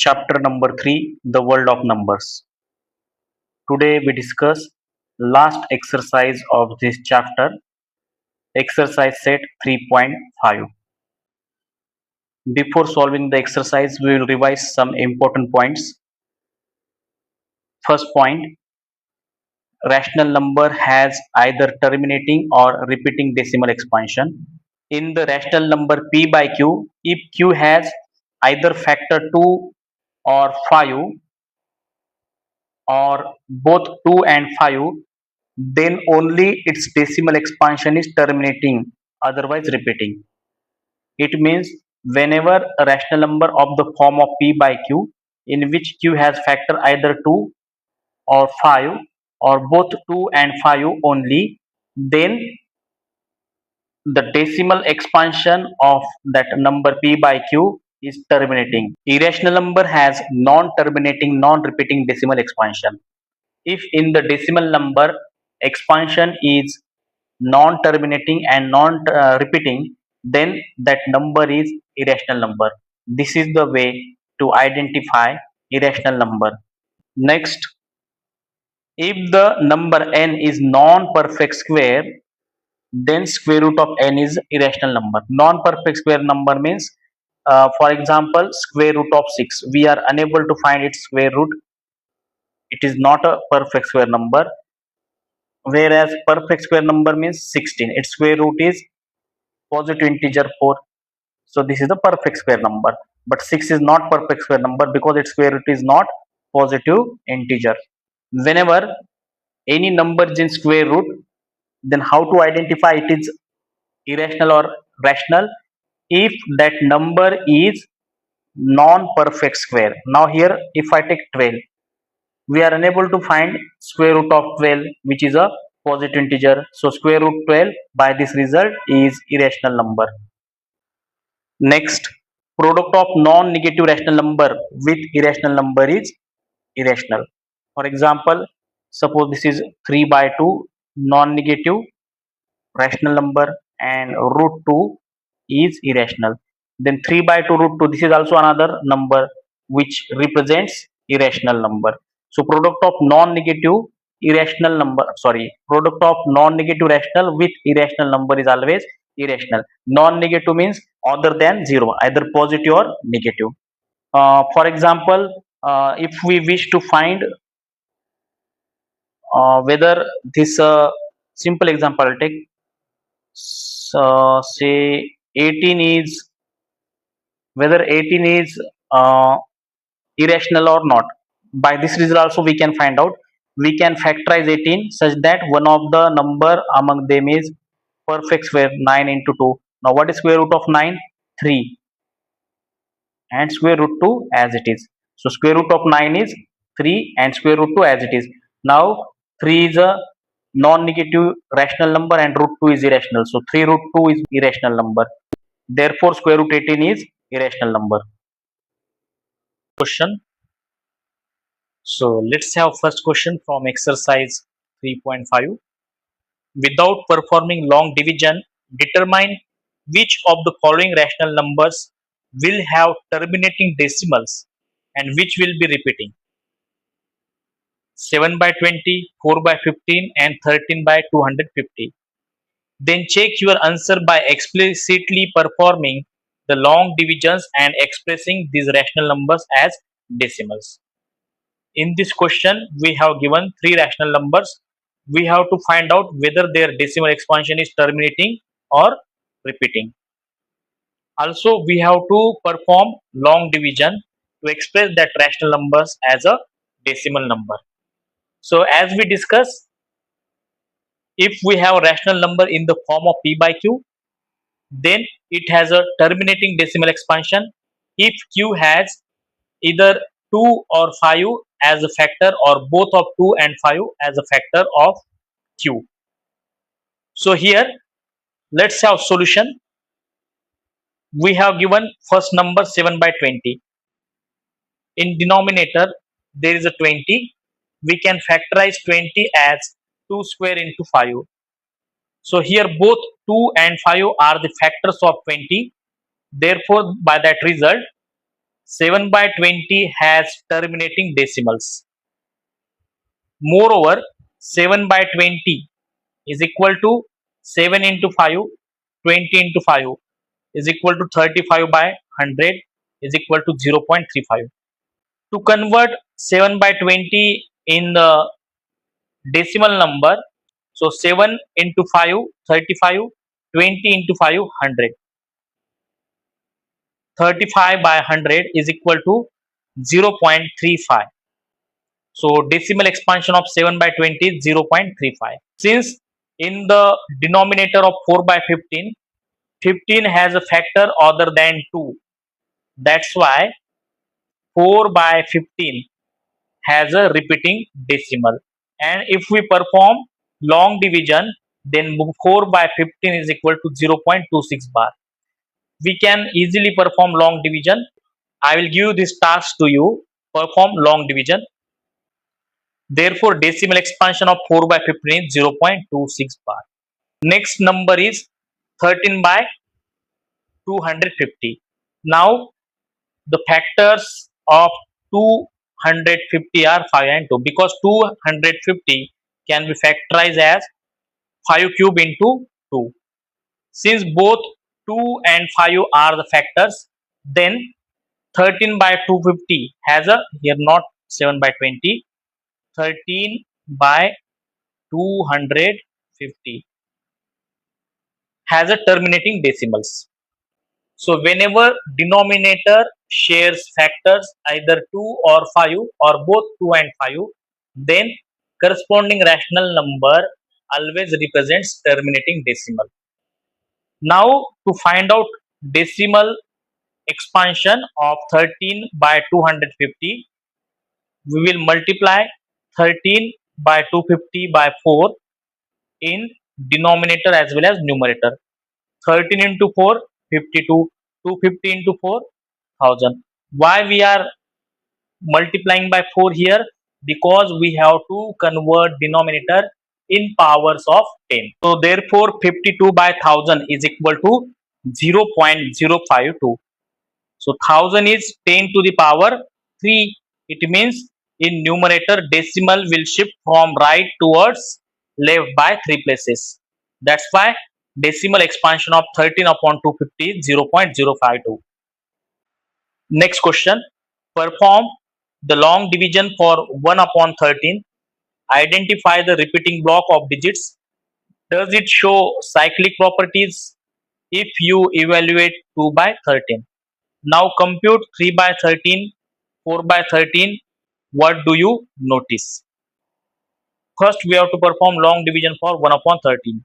Chapter number 3, The World of Numbers. Today we discuss last exercise of this chapter, exercise set 3.5. Before solving the exercise, we will revise some important points. First point, rational number has either terminating or repeating decimal expansion. In the rational number p by q, if q has either factor 2 or 5 or both 2 and 5, then only its decimal expansion is terminating, otherwise repeating. It means whenever a rational number of the form of p by q, in which q has factor either 2 or 5 or both 2 and 5 only, then the decimal expansion of that number p by q is terminating. Irrational number has non-terminating, non-repeating decimal expansion. If in the decimal number expansion is non-terminating and non-repeating, then that number is irrational number. This is the way to identify irrational number. Next, if the number n is non-perfect square, then square root of n is irrational number. Non-perfect square number means, for example, square root of 6. We are unable to find its square root. It is not a perfect square number. Whereas perfect square number means 16. Its square root is positive integer 4. So this is the perfect square number. But 6 is not perfect square number because its square root is not positive integer. Whenever any number is in square root, then how to identify it is irrational or rational? If that number is non-perfect square. Now here if I take 12, we are unable to find square root of 12, which is a positive integer. So square root 12 by this result is irrational number. Next, product of non-negative rational number with irrational number is irrational. For example, suppose this is 3 by 2 non-negative rational number and root 2 is irrational. Then 3 by 2 root 2, this is also another number which represents irrational number. So product of non-negative irrational number, product of non-negative rational with irrational number is always irrational. Non-negative means other than 0, either positive or negative. For example, if we wish to find whether this simple example I'll take, say 18 is, whether 18 is irrational or not. By this result also we can find out. We can factorize 18 such that one of the number among them is perfect square, 9 into 2. Now what is square root of 9? 3, and square root 2 as it is. So square root of 9 is 3 and square root 2 as it is. Now 3 is a non-negative rational number and root 2 is irrational. So 3 root 2 is irrational number. Therefore square root 18 is irrational number. Question. So let's have first question from exercise 3.5. Without performing long division, determine which of the following rational numbers will have terminating decimals and which will be repeating. 7 by 20, 4 by 15 and 13 by 250. Then check your answer by explicitly performing the long divisions and expressing these rational numbers as decimals. In this question, we have given 3 rational numbers. We have to find out whether their decimal expansion is terminating or repeating. Also, we have to perform long division to express that rational numbers as a decimal number. So, as we discussed, if we have a rational number in the form of p by q, then it has a terminating decimal expansion if q has either 2 or 5 as a factor or both of 2 and 5 as a factor of q. So here let's have solution. We have given first number 7 by 20. In denominator there is a 20. We can factorize 20 as 2 square into 5. So here both 2 and 5 are the factors of 20. Therefore by that result 7 by 20 has terminating decimals. Moreover, 7 by 20 is equal to 7 into 5, 20 into 5 is equal to 35 by 100 is equal to 0.35. To convert 7 by 20 in the decimal number, so 7 into 5, 35, 20 into 5, 100. 35 by 100 is equal to 0.35. So decimal expansion of 7 by 20 is 0.35. Since in the denominator of 4 by 15, 15 has a factor other than 2. That's why 4 by 15 has a repeating decimal. And if we perform long division, then 4 by 15 is equal to 0.26 bar. We can easily perform long division. I will give this task to you. Perform long division. Therefore, decimal expansion of 4 by 15 is 0.26 bar. Next number is 13 by 250. Now, the factors of 250 are 5 and 2 because 250 can be factorized as 5 cube into 2. Since both 2 and 5 are the factors, then 13 by 250 has a, here not 7 by 20, 13 by 250 has a terminating decimals. So whenever denominator shares factors either 2 or 5 or both 2 and 5, then corresponding rational number always represents terminating decimal. Now to find out decimal expansion of 13 by 250, we will multiply 13 by 250 by 4 in denominator as well as numerator. 13 into 4, 52. 250 into 4, 1000. Why we are multiplying by 4 here? Because we have to convert denominator in powers of 10. So therefore 52 by 1000 is equal to 0.052. So 1000 is 10 to the power 3. It means in numerator decimal will shift from right towards left by 3 places. That's why decimal expansion of 13 upon 250 is 0.052. Next question. Perform the long division for 1 upon 13. Identify the repeating block of digits. Does it show cyclic properties? If you evaluate 2 by 13. Now compute 3 by 13, 4 by 13. What do you notice? First we have to perform long division for 1 upon 13.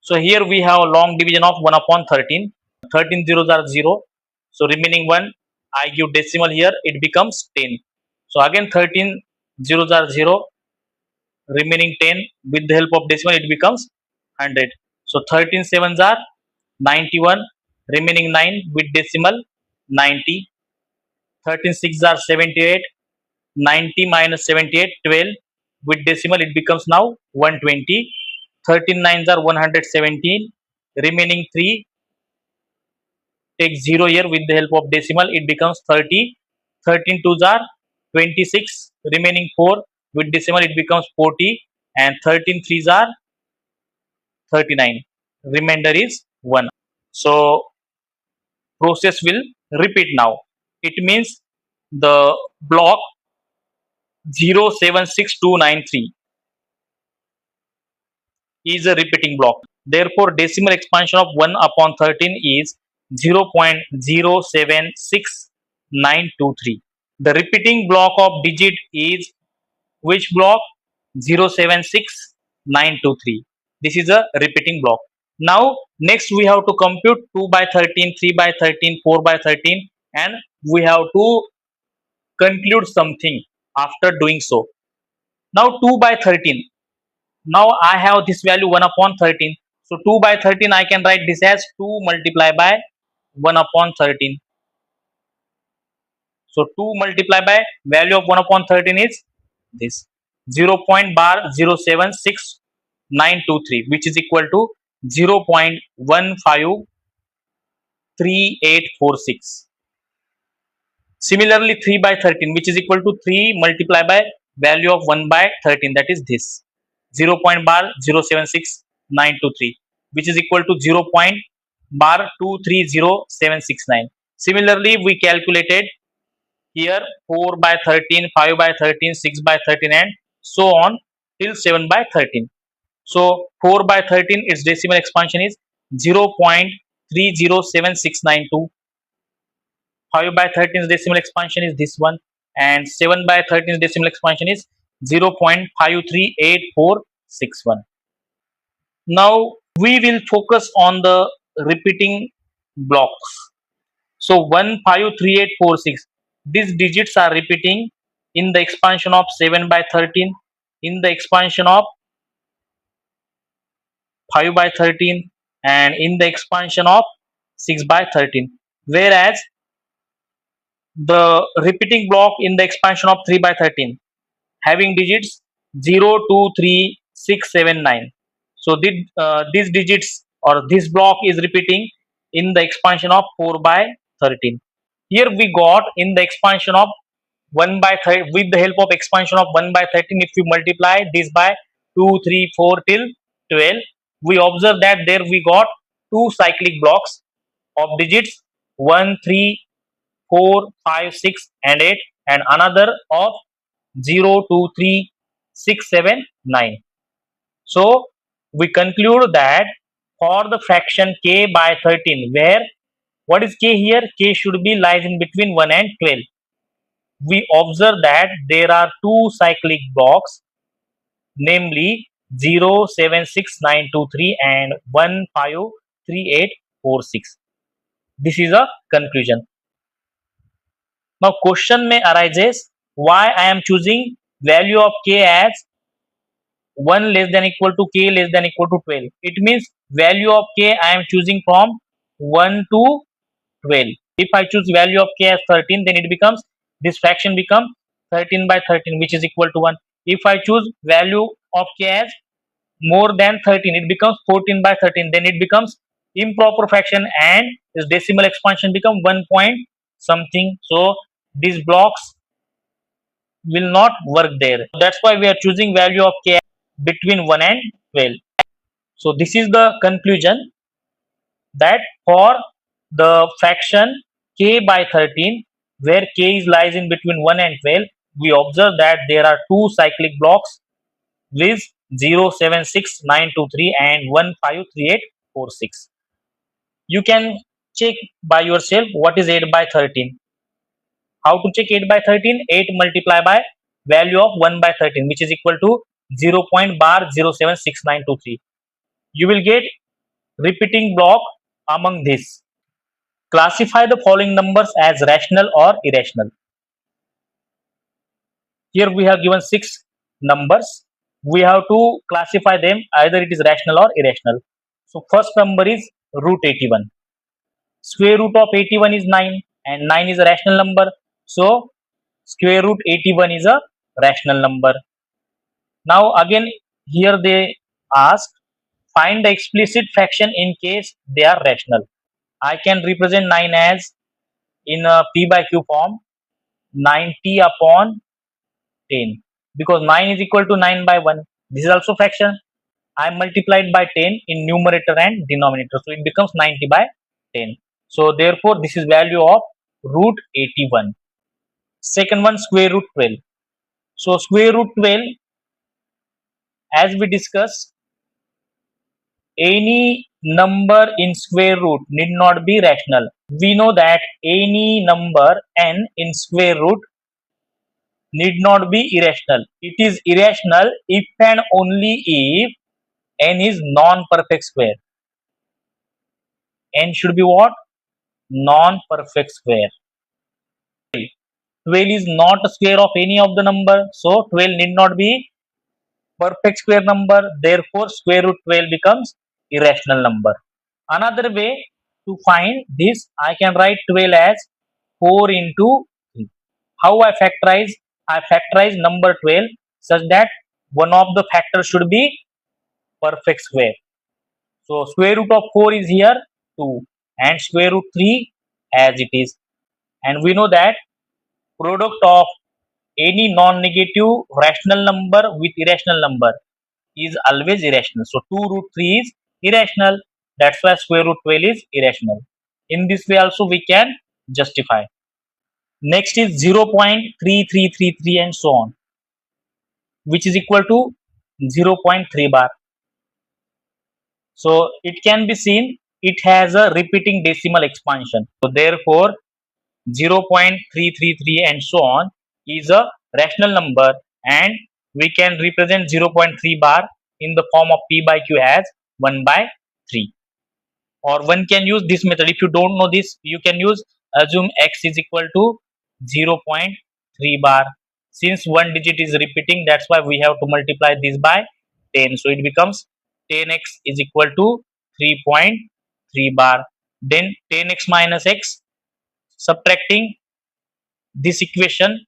So here we have long division of 1 upon 13. 13 zeros are 0. So remaining 1, I give decimal here, it becomes 10. So again 13 zeros are 0. Remaining 10 with the help of decimal it becomes 100. So 13 sevens are 91. Remaining 9 with decimal 90. 13 six are 78. 90 minus 78, 12. With decimal it becomes now 120. 13 nines are 117. Remaining 3, take 0 here with the help of decimal it becomes 30. 13 twos are 26. Remaining 4 with decimal it becomes 40. And 13 threes are 39. Remainder is 1. So process will repeat now. It means the block 076293 is a repeating block. Therefore, decimal expansion of 1 upon 13 is 0.076923. The repeating block of digit is which block? 076923. This is a repeating block. Now, next we have to compute 2 by 13, 3 by 13, 4 by 13, and we have to conclude something after doing so. Now, 2 by 13. Now I have this value 1 upon 13. So 2 by 13 I can write this as 2 multiplied by 1 upon 13. So 2 multiplied by value of 1 upon 13 is this 0.076923, which is equal to 0.15 3846. Similarly, 3 by 13, which is equal to 3 multiplied by value of 1 by 13, that is this 0 point bar 076923, which is equal to 0 point bar 230769. Similarly, we calculated here 4 by 13, 5 by 13, 6 by 13, and so on till 7 by 13. So 4 by 13, its decimal expansion is 0.307692. 5 by 13's decimal expansion is this one, and 7 by 13's decimal expansion is 0.538461. Now we will focus on the repeating blocks. So 153846, these digits are repeating in the expansion of 7 by 13, in the expansion of 5 by 13, and in the expansion of 6 by 13. Whereas the repeating block in the expansion of 3 by 13 having digits 0, 2, 3, 6, 7, 9. So these digits or this block is repeating in the expansion of 4 by 13. Here we got in the expansion of 1 by 13, with the help of expansion of 1 by 13, if we multiply this by 2, 3, 4 till 12, we observe that there we got two cyclic blocks of digits 1, 3, 4, 5, 6, and 8, and another of 0, 2, 3, 6, 7, 9. So we conclude that for the fraction k by 13, where what is k here? K should be lies in between 1 and 12. We observe that there are two cyclic blocks, namely 0, 7, 6, 9, 2, 3 and 1, 5, 3, 8, 4, 6. This is a conclusion. Now question may arises, why I am choosing value of k as 1 less than equal to k less than equal to 12. It means value of k I am choosing from 1 to 12. If I choose value of k as 13, then it becomes, this fraction becomes 13 by 13, which is equal to 1. If I choose value of k as more than 13, it becomes 14 by 13, then it becomes improper fraction and its decimal expansion become 1 point something. So these blocks will not work there. That's why we are choosing value of k between 1 and 12. So this is the conclusion, that for the fraction k by 13, where k is lies in between 1 and 12, we observe that there are two cyclic blocks with 0, 7, 6, 9, 2, 3 and 1, 5, 3, 8, 4, 6. You can check by yourself what is 8 by 13. How to check 8 by 13? 8 multiplied by value of 1 by 13, which is equal to 0 point bar 076923. You will get repeating block among this. Classify the following numbers as rational or irrational. Here we have given 6 numbers. We have to classify them, either it is rational or irrational. So first number is root 81. Square root of 81 is 9 and 9 is a rational number. So square root 81 is a rational number. Now again here they ask, find the explicit fraction in case they are rational. I can represent 9 as in a p by q form, 90 upon 10, because 9 is equal to 9 by 1. This is also fraction. I multiplied by 10 in numerator and denominator, so it becomes 90 by 10. So therefore this is value of root 81. Second one, square root 12. So square root 12, as we discussed, any number in square root need not be rational. We know that any number n in square root need not be irrational. It is irrational if and only if n is non-perfect square. N should be what? Non-perfect square. 12 is not a square of any of the number, so 12 need not be perfect square number. Therefore square root 12 becomes irrational number. Another way to find this, I can write 12 as 4 into 3. How I factorize? I factorize number 12 such that one of the factors should be perfect square. So square root of 4 is here 2. and square root 3 as it is. And we know that product of any non-negative rational number with irrational number is always irrational. So 2 root 3 is irrational. That's why square root 12 is irrational. In this way also we can justify. Next is 0.3333 and so on, which is equal to 0.3 bar. So it can be seen it has a repeating decimal expansion. So therefore 0.333 and so on is a rational number, and we can represent 0.3 bar in the form of p by q as 1 by 3. Or one can use this method. If you don't know this, you can use assume x is equal to 0.3 bar. Since one digit is repeating, that's why we have to multiply this by 10. So it becomes 10x is equal to 3.3 bar. Then 10x minus x, subtracting this equation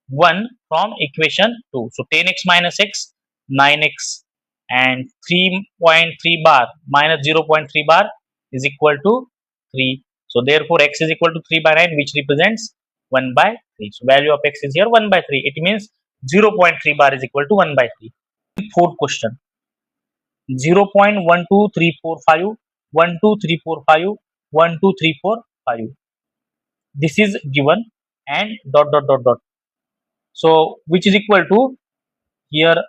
1 from equation 2. So 10x minus x, 9x, and 3.3 bar minus 0.3 bar is equal to 3. So therefore x is equal to 3 by 9, which represents 1 by 3. So value of x is here 1 by 3. It means 0.3 bar is equal to 1 by 3. Fourth question, 0.12345, 12345, 12345. This is given, and dot dot dot dot. So which is equal to, here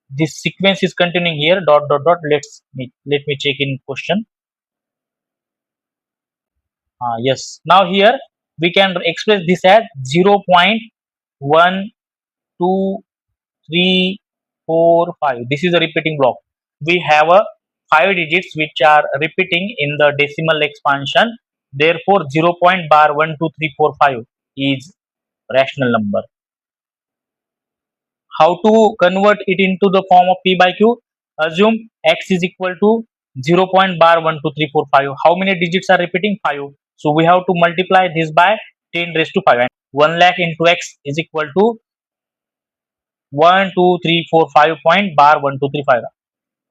this sequence is continuing here, dot dot dot. Let me check in question. Yes, now here we can express this as 0.1234. This is a repeating block. We have a 5 digits which are repeating in the decimal expansion. Therefore 0. Bar 12345 is rational number. How to convert it into the form of p by q? Assume x is equal to 0. Bar 12345. How many digits are repeating? 5. So we have to multiply this by 10 raised to 5, and 1 lakh into x is equal to 1234 point bar 1235.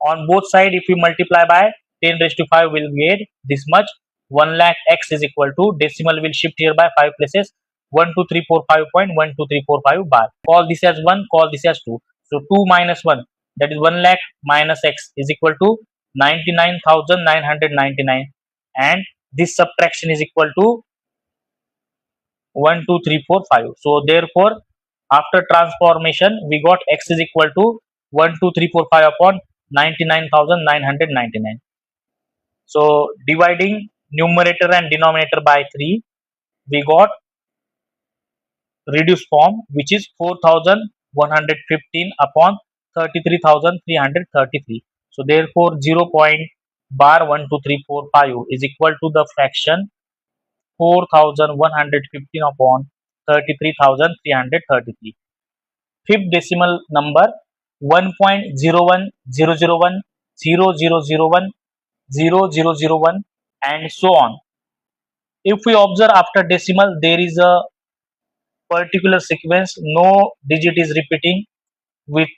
On both sides, if we multiply by 10 raised to 5, we'll get this much. 1 lakh x is equal to, decimal will shift here by 5 places, 12345.12345 bar. Call this as 1, call this as 2. So 2 minus 1, that is 1 lakh minus x is equal to 99,999, and this subtraction is equal to 12345. So therefore after transformation we got x is equal to 12345 upon 99,999. So dividing numerator and denominator by 3, we got reduced form, which is 4115 upon 33,333. So therefore 0. Bar 12345 is equal to the fraction 4115 upon 33,333. Fifth decimal number 1.01001000010001 and so on. If we observe after decimal, there is a particular sequence, no digit is repeating with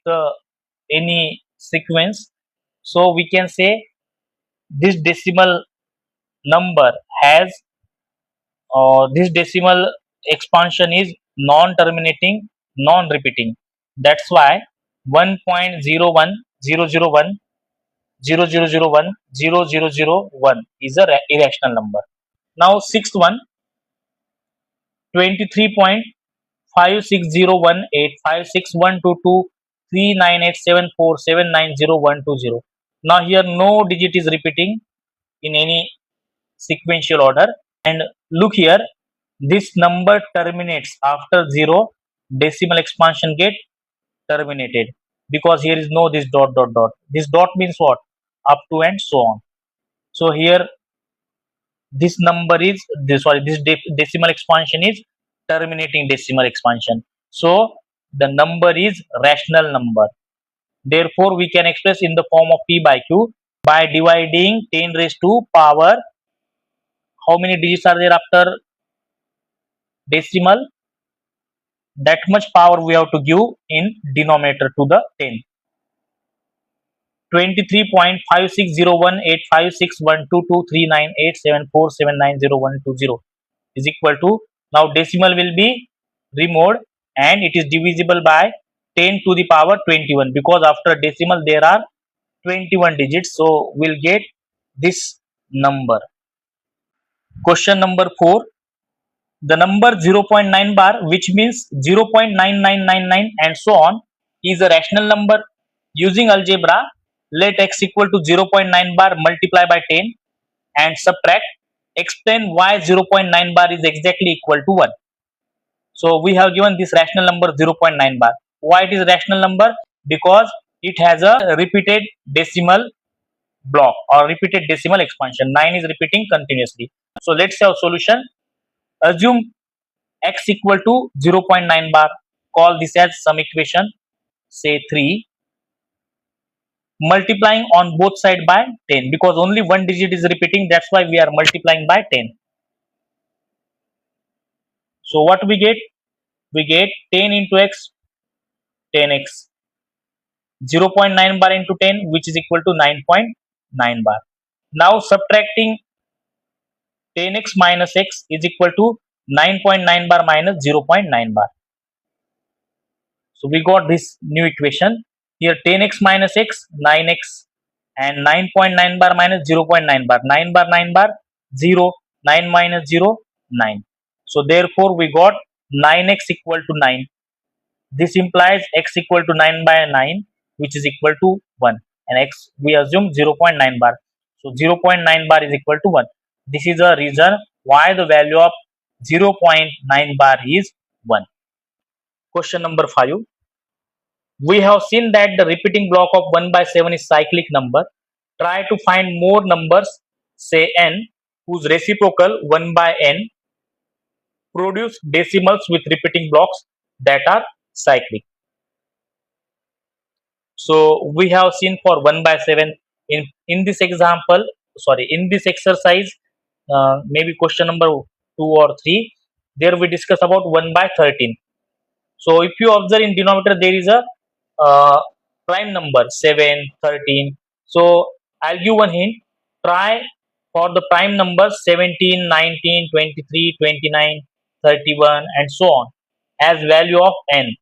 any sequence. So we can say this decimal number has, this decimal expansion is non-terminating, non-repeating. That's why 1.01000100001 is a irrational number. Now sixth one, 23.56018561223987479012. Now here no digit is repeating in any sequential order, and look here, this number terminates after 0, decimal expansion get terminated, because here is no this dot dot dot. This dot means what? Up to and so on. So here this number is this, sorry, this decimal expansion is terminating decimal expansion. So the number is rational number. Therefore we can express in the form of p by q by dividing 10 raised to power, how many digits are there after decimal, that much power we have to give in denominator to the 10. 23.56018561223987479012 is equal to, now decimal will be removed and it is divisible by 10 to the power 21, because after decimal there are 21 digits, so we'll get this number. Question number 4, the number 0.9 bar, which means 0.9999 and so on, is a rational number. Using algebra, let x equal to 0.9 bar, multiply by 10 and subtract. Explain why 0.9 bar is exactly equal to 1. So we have given this rational number 0.9 bar. Why it is a rational number? Because it has a repeated decimal block or repeated decimal expansion. 9 is repeating continuously. So let's have solution. Assume x equal to 0.9 bar. Call this as some equation, say 3. Multiplying on both side by 10, because only one digit is repeating, that's why we are multiplying by 10. So what we get? We get 10 into x, 10x. 0.9 bar into 10, which is equal to 9.9 bar. Now subtracting 10x minus x is equal to 9.9 bar minus 0.9 bar. So we got this new equation. Here 10x minus x, 9x, and 9.9 bar minus 0.9 bar. 9 bar, 9 bar, 0. 9 minus 0, 9. So therefore we got 9x equal to 9. This implies x equal to 9 by 9, which is equal to 1. And x we assume 0.9 bar. So 0.9 bar is equal to 1. This is a reason why the value of 0.9 bar is 1. Question number 5. We have seen that the repeating block of 1 by 7 is cyclic number. Try to find more numbers, say n, whose reciprocal 1 by n produce decimals with repeating blocks that are cyclic. So we have seen for 1 by 7 in this example, in this exercise, maybe question number 2 or 3, there we discuss about 1 by 13. So if you observe in denominator there is a prime number 7, 13. So I'll give one hint. Try for the prime numbers 17, 19, 23, 29, 31 and so on as value of n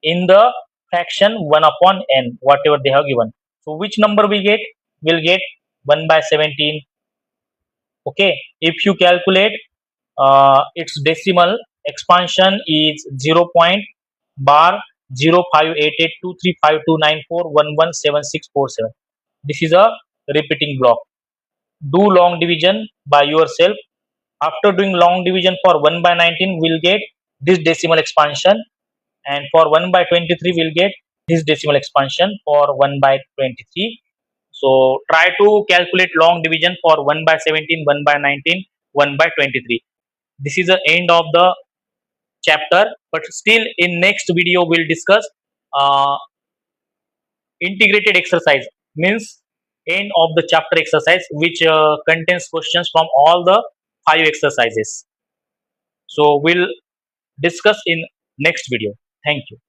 in the fraction 1 upon n, whatever they have given. So which number we get? We'll get 1 by 17. Okay, if you calculate its decimal expansion is 0. Bar 0588235294117647. This is a repeating block. Do long division by yourself. After doing long division for 1 by 19, we'll get this decimal expansion, and for 1 by 23 we'll get this decimal expansion for 1 by 23. So try to calculate long division for 1 by 17, 1 by 19, 1 by 23. This is the end of the chapter, but still in next video we'll discuss integrated exercise, means end of the chapter exercise, which contains questions from all the 5 exercises. So we'll discuss in next video. Thank you.